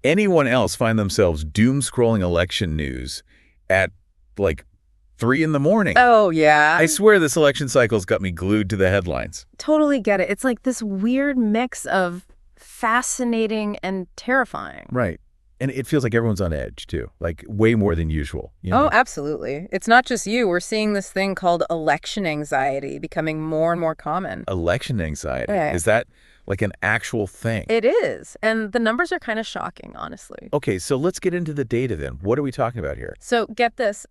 anyone else find themselves doom-scrolling election news at, like, 3 in the morning. Oh, yeah. I swear this election cycle's got me glued to the headlines. Totally get it. It's like this weird mix of fascinating and terrifying. Right. And it feels like everyone's on edge, too, like way more than usual. You know? Oh, absolutely. It's not just you. We're seeing this thing called election anxiety becoming more and more common. Election anxiety. Yeah. Is that like an actual thing? It is. And the numbers are kind of shocking, honestly. Okay, so let's get into the data then. What are we talking about here? So get this.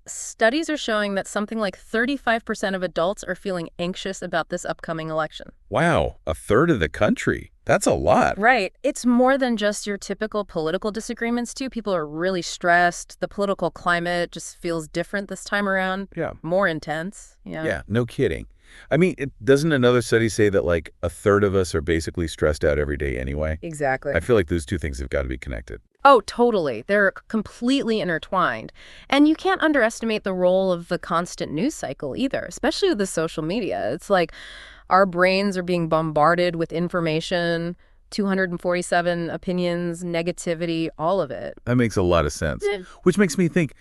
Studies are showing that something like 35% of adults are feeling anxious about this upcoming election. Wow, a third of the country. That's a lot. Right. It's more than just your typical political disagreements, too. People are really stressed. The political climate just feels different this time around. Yeah. More intense. Yeah, no kidding. I mean, doesn't another study say that like a third of us are basically stressed out every day anyway? Exactly. I feel like those two things have got to be connected. Oh, totally. They're completely intertwined. And you can't underestimate the role of the constant news cycle either, especially with the social media. It's like our brains are being bombarded with information, 247 opinions, negativity, all of it. That makes a lot of sense. Which makes me think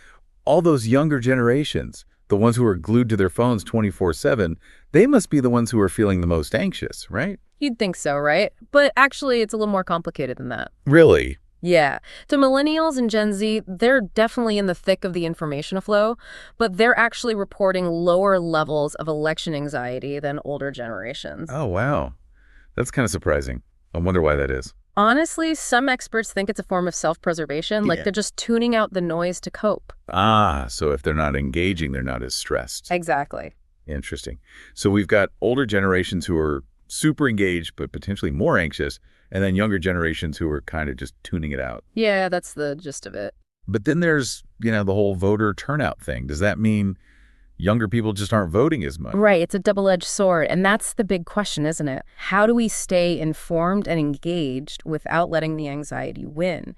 all those younger generations, the ones who are glued to their phones 24/7, they must be the ones who are feeling the most anxious, right? You'd think so, right? But actually, it's a little more complicated than that. Really? Yeah. To millennials and Gen Z, they're definitely in the thick of the information flow, but they're actually reporting lower levels of election anxiety than older generations. Oh, wow. That's kind of surprising. I wonder why that is. Honestly, some experts think it's a form of self-preservation, like they're just tuning out the noise to cope. Ah, so if they're not engaging, they're not as stressed. Exactly. Interesting. So we've got older generations who are super engaged, but potentially more anxious, and then younger generations who are kind of just tuning it out. Yeah, that's the gist of it. But then there's, the whole voter turnout thing. Does that mean younger people just aren't voting as much? Right. It's a double-edged sword. And that's the big question, isn't it? How do we stay informed and engaged without letting the anxiety win?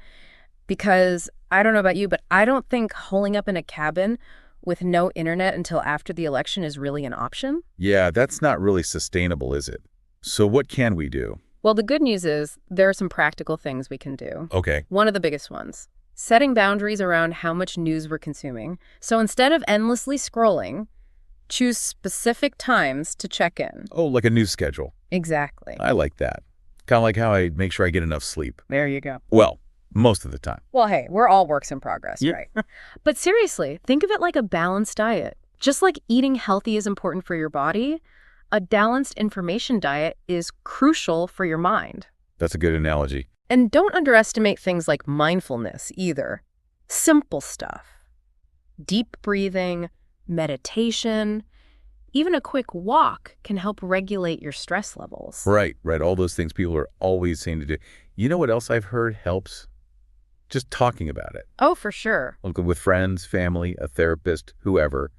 Because I don't know about you, but I don't think holing up in a cabin with no internet until after the election is really an option. Yeah, that's not really sustainable, is it? So what can we do? Well, the good news is there are some practical things we can do. Okay. One of the biggest ones, setting boundaries around how much news we're consuming. So instead of endlessly scrolling, choose specific times to check in. Oh, like a news schedule. Exactly. I like that. Kind of like how I make sure I get enough sleep. There you go. Well, most of the time. Well, hey, we're all works in progress, Yeah. right? But seriously, think of it like a balanced diet. Just like eating healthy is important for your body, a balanced information diet is crucial for your mind. That's a good analogy. And don't underestimate things like mindfulness either. Simple stuff. Deep breathing, meditation, even a quick walk can help regulate your stress levels. Right. All those things people are always saying to do. You know what else I've heard helps? Just talking about it. Oh, for sure. Like with friends, family, a therapist, whoever.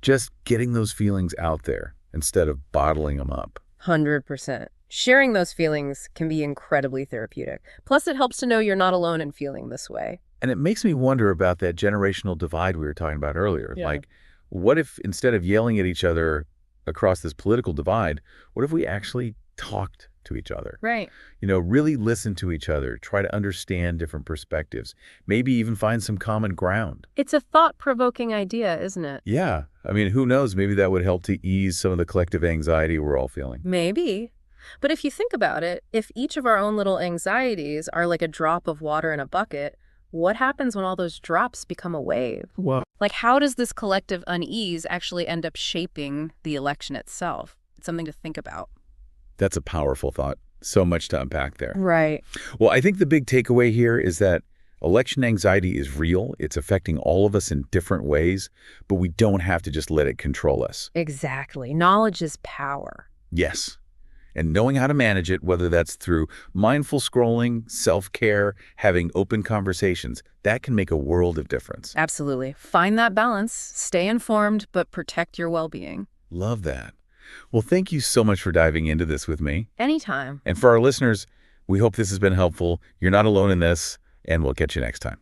Just getting those feelings out there instead of bottling them up. 100%. Sharing those feelings can be incredibly therapeutic. Plus, it helps to know you're not alone in feeling this way. And it makes me wonder about that generational divide we were talking about earlier. Yeah. Like, what if instead of yelling at each other across this political divide, what if we actually talked to each other? Right. Really listen to each other, try to understand different perspectives, maybe even find some common ground. It's a thought-provoking idea, isn't it? Yeah. I mean, who knows? Maybe that would help to ease some of the collective anxiety we're all feeling. Maybe. But if you think about it, if each of our own little anxieties are like a drop of water in a bucket, what happens when all those drops become a wave? Well, Like, how does this collective unease actually end up shaping the election itself? It's something to think about. that's a powerful thought. So much to unpack there. Right. Well, I think the big takeaway here is that election anxiety is real. It's affecting all of us in different ways, but we don't have to just let it control us. Exactly. Knowledge is power. Yes. And knowing how to manage it, whether that's through mindful scrolling, self-care, having open conversations, that can make a world of difference. Absolutely. Find that balance. Stay informed, but protect your well-being. Love that. Well, thank you so much for diving into this with me. Anytime. And for our listeners, we hope this has been helpful. You're not alone in this, and we'll catch you next time.